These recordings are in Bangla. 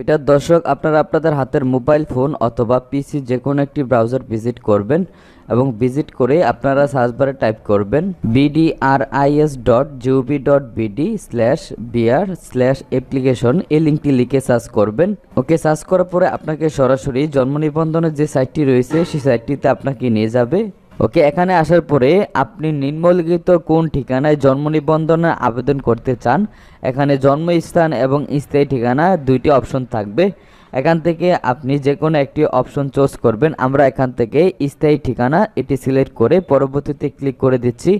এটা দর্শক, আপনারা আপনাদের হাতের মোবাইল ফোন অথবা পিসি যে কোনো একটি ব্রাউজার ভিজিট করবেন এবং ভিজিট করে আপনারা সার্চ বারে টাইপ করবেন bdris.gov.bd/br/application। এই লিঙ্কটি লিখে সার্চ করবেন। ওকে, সার্চ করার পরে আপনাকে সরাসরি জন্ম নিবন্ধনের যে সাইটটি রয়েছে সেই সাইটটিতে আপনাকে নিয়ে যাবে। ওকে, এখানে আসার পরে আপনি নিম্নলিখিত কোন ঠিকানায় জন্ম নিবন্ধনের আবেদন করতে চান, এখানে জন্মস্থান এবং স্থায়ী ঠিকানা দুইটি অপশন থাকবে। এখান থেকে আপনি যে কোনো একটি অপশন চুজ করবেন। আমরা এখান থেকে স্থায়ী ঠিকানা এটি সিলেক্ট করে পরবর্তীতে ক্লিক করে দিচ্ছি।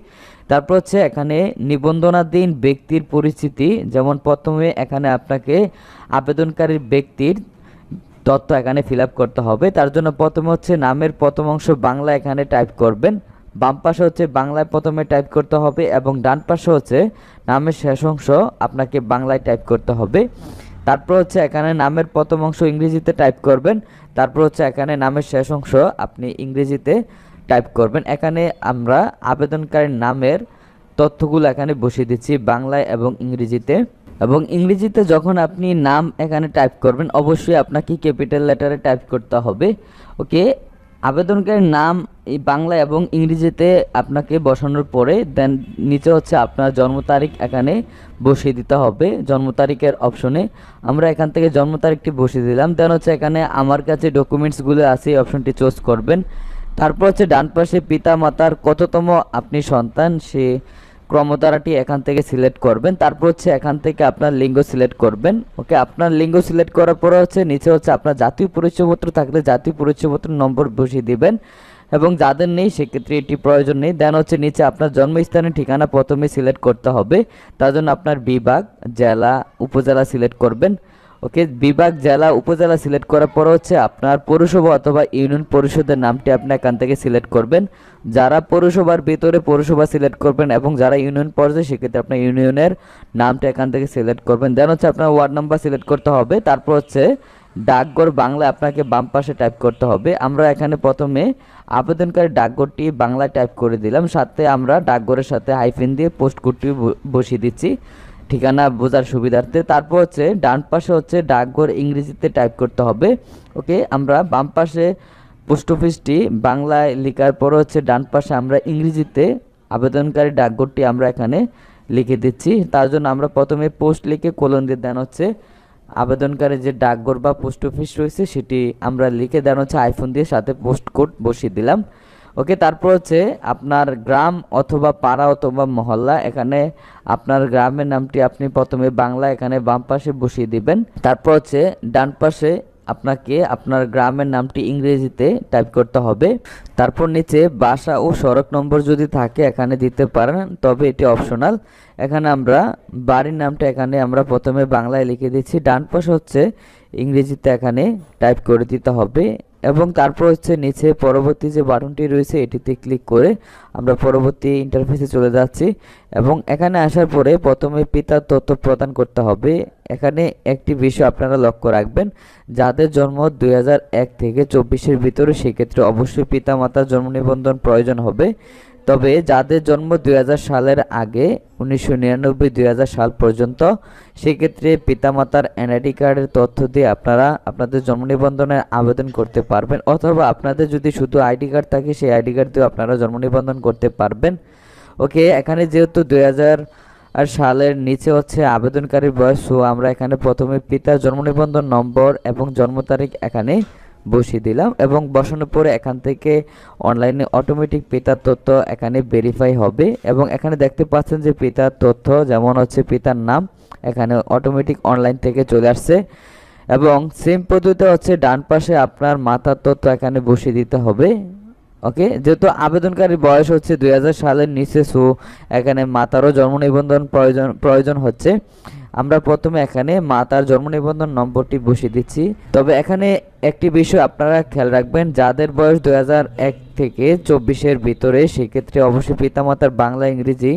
তারপর হচ্ছে এখানে নিবন্ধনাধীন ব্যক্তির পরিচিতি, যেমন প্রথমে এখানে আপনাকে আবেদনকারীর ব্যক্তির তথ্য এখানে ফিল আপ করতে হবে। তার জন্য প্রথমে হচ্ছে নামের প্রথম অংশ বাংলা এখানে টাইপ করবেন। বাম পাশে হচ্ছে বাংলায় প্রথমে টাইপ করতে হবে এবং ডান পাশে হচ্ছে নামের শেষ অংশ আপনাকে বাংলায় টাইপ করতে হবে। তারপর হচ্ছে এখানে নামের প্রথম অংশ ইংরেজিতে টাইপ করবেন। তারপর হচ্ছে এখানে নামের শেষ অংশ আপনি ইংরেজিতে টাইপ করবেন। এখানে আমরা আবেদনকারীর নামের তথ্যগুলো এখানে বসিয়ে দিচ্ছি বাংলায় এবং ইংরেজিতে। এবং ইংরেজিতে যখন আপনি নাম এখানে টাইপ করবেন অবশ্যই আপনাকে ক্যাপিটাল লেটারে টাইপ করতে হবে। ওকে, আবেদনকারীর নাম এই বাংলা এবং ইংরেজিতে আপনাকে বসানোর পরে দেন নিচে হচ্ছে আপনার জন্ম তারিখ এখানে বসিয়ে দিতে হবে। জন্ম তারিখের অপশনে আমরা এখান থেকে জন্ম তারিখটি বসিয়ে দিলাম। দেন হচ্ছে এখানে আমার কাছে ডকুমেন্টসগুলো আছে এই অপশনটি চুজ করবেন। তারপর হচ্ছে ডান পাশে পিতা মাতার কততম আপনি সন্তান সে ক্রমধারাটি এখান থেকে সিলেক্ট করবেন। তারপর হচ্ছে এখান থেকে আপনার লিঙ্গ সিলেক্ট করবেন। ওকে, আপনার লিঙ্গ সিলেক্ট করার পরে হচ্ছে নিচে হচ্ছে আপনার জাতীয় পরিচয়পত্র থাকলে জাতীয় পরিচয়পত্র নম্বর বসিয়ে দিবেন এবং যাদের নেই সেক্ষেত্রে এটি প্রয়োজন নেই। দেন হচ্ছে নিচে আপনার জন্মস্থানের ঠিকানা প্রথমে সিলেক্ট করতে হবে। তার জন্য আপনার বিভাগ, জেলা, উপজেলা সিলেক্ট করবেন। ওকে, বিভাগ, জেলা, উপজেলা সিলেক্ট করার পর হচ্ছে আপনার পৌরসভা অথবা ইউনিয়ন পরিষদের নামটি আপনি এখান থেকে সিলেক্ট করবেন। যারা পৌরসভার ভিতরে পৌরসভা সিলেক্ট করবেন এবং যারা ইউনিয়ন পর্যায়ে সেক্ষেত্রে আপনার ইউনিয়নের নামটা এখান থেকে সিলেক্ট করবেন। দেন হচ্ছে আপনার ওয়ার্ড নাম্বার সিলেক্ট করতে হবে। তারপর হচ্ছে ডাকঘর বাংলা আপনাকে বাম পাশে টাইপ করতে হবে। আমরা এখানে প্রথমে আবেদনকারী ডাকঘরটি বাংলায় টাইপ করে দিলাম, সাথে আমরা ডাকঘরের সাথে হাইফেন দিয়ে পোস্ট কোডটি বসিয়ে দিচ্ছি ঠিকানা বোঝার সুবিধার্থে। তারপর হচ্ছে ডান পাশে হচ্ছে ডাকঘর ইংরেজিতে টাইপ করতে হবে। ওকে, আমরা বাম পাশে পোস্ট অফিসটি বাংলায় লেখার পর হচ্ছে ডান পাশে আমরা ইংরেজিতে আবেদনকারী ডাকঘরটি আমরা এখানে লিখে দিচ্ছি। তার জন্য আমরা প্রথমে পোস্ট লিখে কোলন দিয়ে দেন হচ্ছে আবেদনকারী যে ডাকঘর বা পোস্ট অফিস রয়েছে সেটি আমরা লিখে দেন হচ্ছে আইফোন দিয়ে সাথে পোস্ট কোড বসিয়ে দিলাম। ওকে, তারপর হচ্ছে আপনার গ্রাম অথবা পাড়া অথবা মহল্লা, এখানে আপনার গ্রামের নামটি আপনি প্রথমে বাংলা এখানে বাম পাশে বসিয়ে দিবেন। তারপর হচ্ছে ডান পাশে আপনাকে আপনার গ্রামের নামটি ইংরেজিতে টাইপ করতে হবে। তারপর নিচে বাসা ও সড়ক নম্বর যদি থাকে এখানে দিতে পারেন, তবে এটি অপশনাল। এখানে আমরা বাড়ির নামটা এখানে আমরা প্রথমে বাংলায় লিখে দিচ্ছি, ডান পাশে হচ্ছে ইংরেজিতে এখানে টাইপ করে দিতে হবে। এবং তারপর হচ্ছে নিচে পরবর্তী যে বাটনটি রয়েছে এটিতে ক্লিক করে আমরা পরবর্তী ইন্টারফেসে চলে যাচ্ছি। এবং এখানে আসার পরে প্রথমে পিতার তথ্য প্রদান করতে হবে। এখানে একটি বিষয় আপনারা লক্ষ্য রাখবেন, যাদের জন্ম 2001 থেকে 24-এর ভিতরে সেক্ষেত্রে অবশ্যই পিতামাতার জন্ম নিবন্ধন প্রয়োজন হবে। তবে যাদের জন্ম 2000 সালের আগে 1999-2000 সাল পর্যন্ত সেক্ষেত্রে পিতামাতার এনআইডি কার্ডের তথ্য দিয়ে আপনারা আপনাদের জন্ম নিবন্ধনের আবেদন করতে পারবেন, অথবা আপনাদের যদি শুধু আইডি কার্ড থাকে সেই আইডি কার্ড দিয়ে আপনারা জন্ম নিবন্ধন করতে পারবেন। ওকে, এখানে যেহেতু 2000 সালের নিচে হচ্ছে আবেদনকারীর বয়স, সো আমরা এখানে প্রথমে পিতার জন্ম নিবন্ধন নম্বর এবং জন্ম তারিখ এখানে বসিয়ে দিলাম। এবং বসানোর পরে এখান থেকে অনলাইনে অটোমেটিক পিতার তথ্য এখানে ভেরিফাই হবে। এবং এখানে দেখতে পাচ্ছেন যে পিতার তথ্য যেমন হচ্ছে পিতার নাম এখানে অটোমেটিক অনলাইন থেকে চলে আসছে। এবং সেম পদ্ধতিতে হচ্ছে ডান পাশে আপনার মাতার তথ্য এখানে বসিয়ে দিতে হবে। ওকে, যেহেতু আবেদনকারীর বয়স হচ্ছে 2000 সালের নিচে, সো এখানে মাতারও জন্ম নিবন্ধন প্রয়োজন হচ্ছে। আমরা প্রথমে এখানে মাতার জন্ম নিবন্ধন নম্বরটি বসিয়ে দিচ্ছি। তবে এখানে একটি বিষয় আপনারা খেয়াল রাখবেন, যাদের বয়স 2001 থেকে 24-এর ভিতরে সেক্ষেত্রে অবশ্যই পিতামাতার বাংলা ইংরেজি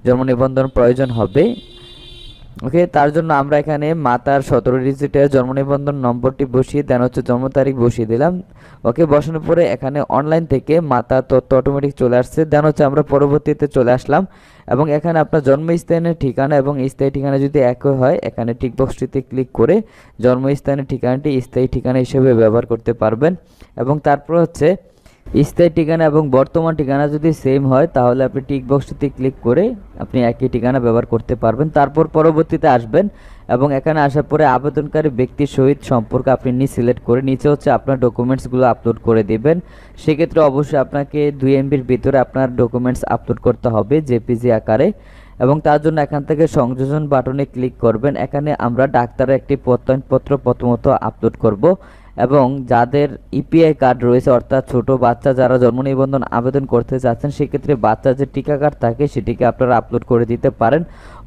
জন্ম নিবন্ধন প্রয়োজন হবে। ওকে, তার জন্য আমরা এখানে মাতার 17 ডিজিটের জন্ম নিবন্ধন নম্বরটি বসিয়ে দেন হচ্ছে জন্ম তারিখ বসিয়ে দিলাম। ওকে, বসানোর পরে এখানে অনলাইন থেকে মাতার তথ্য অটোমেটিক চলে আসছে। দেন হচ্ছে আমরা পরবর্তীতে চলে আসলাম এবং এখানে আপনার জন্মস্থানের ঠিকানা এবং স্থায়ী ঠিকানা যদি একই হয় এখানে টিক বক্সটিতে ক্লিক করে জন্মস্থানের ঠিকানাটি স্থায়ী ঠিকানা হিসেবে ব্যবহার করতে পারবেন। এবং তারপর হচ্ছে স্থায়ী ঠিকানা এবং বর্তমান ঠিকানা যদি সেম হয় তাহলে আপনি টিক বক্সটিতে ক্লিক করে আপনি একই ঠিকানা ব্যবহার করতে পারবেন। তারপর পরবর্তীতে আসবেন এবং এখানে আসার পরে আবেদনকারী ব্যক্তির সহিত সম্পর্ক আপনি সিলেক্ট করে নিচে হচ্ছে আপনার ডকুমেন্টসগুলো আপলোড করে দিবেন। সেক্ষেত্রে অবশ্যই আপনাকে 2 MBর ভিতরে আপনার ডকুমেন্টস আপলোড করতে হবে জেপিজি আকারে। এবং তার জন্য এখান থেকে সংযোজন বাটনে ক্লিক করবেন। এখানে আমরা ডাক্তারের একটি প্রত্যয়নপত্র প্রথমত আপলোড করব এবং যাদের ইপিআই কার্ড রয়েছে অর্থাৎ ছোট বাচ্চা যারা জন্ম নিবন্ধন আবেদন করতে চাচ্ছেন সেক্ষেত্রে বাচ্চার যে টিকা কার্ড থাকে সেটিকে আপনারা আপলোড করে দিতে পারেন,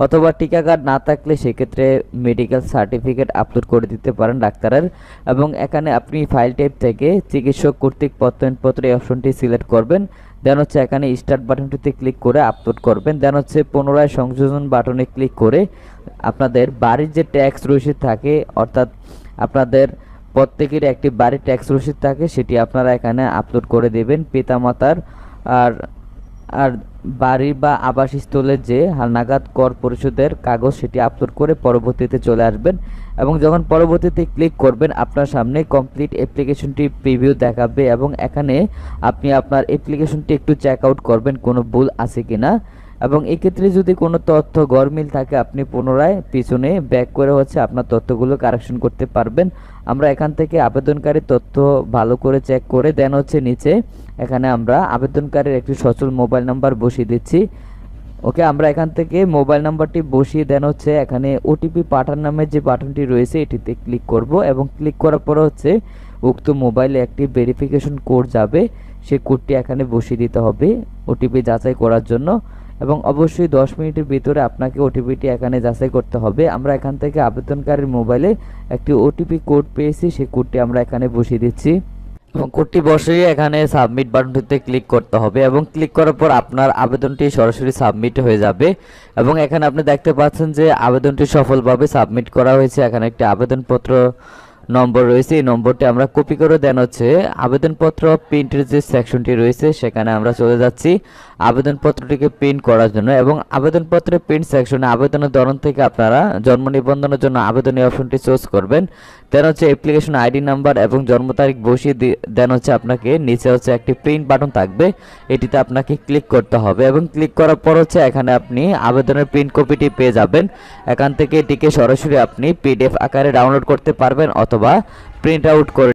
অথবা টিকা কার্ড না থাকলে সেক্ষেত্রে মেডিকেল সার্টিফিকেট আপলোড করে দিতে পারেন ডাক্তারের। এবং এখানে আপনি ফাইল টাইপ থেকে চিকিৎসক কর্তৃক প্রত্যয়নপত্র এই অপশনটি সিলেক্ট করবেন। দেন হচ্ছে এখানে স্টার্ট বাটনটিতে ক্লিক করে আপলোড করবেন। দেন হচ্ছে পুনরায় সংযোজন বাটনে ক্লিক করে আপনাদের বাড়ির যে ট্যাক্স রসিদ থাকে অর্থাৎ আপনাদের প্রত্যেকের একটি বাড়ির ট্যাক্স রসিদ থাকে সেটি আপনারা এখানে আপলোড করে দেবেন পিতামাতার। আর আর বাড়ি বা আবাসস্থলের যে হালনাগাদ কর পরিশোধের কাগজ সেটি আপলোড করে পরবর্তীতে চলে আসবেন। এবং যখন পরবর্তীতে ক্লিক করবেন আপনার সামনে কমপ্লিট অ্যাপ্লিকেশনটি প্রিভিউ দেখাবে এবং এখানে আপনি আপনার অ্যাপ্লিকেশনটি একটু চেক আউট করবেন কোনো ভুল আছে কিনা। এবং এক্ষেত্রে যদি কোনো তথ্য গরমিল থাকে আপনি পুনরায় পিছনে ব্যাক করে হচ্ছে আপনার তথ্যগুলো কারেকশন করতে পারবেন। আমরা এখান থেকে আবেদনকারীর তথ্য ভালো করে চেক করে দেন হচ্ছে নিচে এখানে আমরা আবেদনকারীর একটি সচল মোবাইল নাম্বার বসিয়ে দিচ্ছি। ওকে, আমরা এখান থেকে মোবাইল নাম্বারটি বসিয়ে দেন হচ্ছে এখানে ওটিপি পাঠান নামের যে বাটনটি রয়েছে এটিতে ক্লিক করব এবং ক্লিক করার পরে হচ্ছে উক্ত মোবাইলে একটি ভেরিফিকেশন কোড যাবে, সেই কোডটি এখানে বসিয়ে দিতে হবে ওটিপি যাচাই করার জন্য। এবং অবশ্যই 10 মিনিটের ভিতরে আপনাকে ওটিপিটি এখানে যাচাই করতে হবে। আমরা এখান থেকে আবেদনকারীর মোবাইলে একটি ওটিপি কোড পেয়েছি, সেই কোডটি আমরা এখানে বসিয়ে দিচ্ছি এবং কোডটি বসিয়ে এখানে সাবমিট বাটনটিতে ক্লিক করতে হবে এবং ক্লিক করার পর আপনার আবেদনটি সরাসরি সাবমিট হয়ে যাবে। এবং এখানে আপনি দেখতে পাচ্ছেন যে আবেদনটি সফলভাবে সাবমিট করা হয়েছে। এখানে একটি আবেদনপত্র নম্বর রয়েছে, এই নম্বরটি আমরা কপি করে দেন হচ্ছে আবেদনপত্র প্রিন্টের যে সেকশনটি রয়েছে সেখানে আমরা চলে যাচ্ছি আবেদনপত্রটিকে প্রিন্ট করার জন্য। এবং আবেদনপত্রের প্রিন্ট সেকশনে আবেদনের ধরন থেকে আপনারা জন্ম নিবন্ধনের জন্য আবেদনের অপশনটি চুজ করবেন। দেন হচ্ছে অ্যাপ্লিকেশন আইডি নাম্বার এবং জন্ম তারিখ বসিয়ে দেন হচ্ছে আপনাকে নিচে হচ্ছে একটি প্রিন্ট বাটন থাকবে, এটিতে আপনাকে ক্লিক করতে হবে এবং ক্লিক করার পর হচ্ছে এখানে আপনি আবেদনের প্রিন্ট কপিটি পেয়ে যাবেন। এখান থেকে এটিকে সরাসরি আপনি পিডিএফ আকারে ডাউনলোড করতে পারবেন অথবা প্রিন্ট আউট করে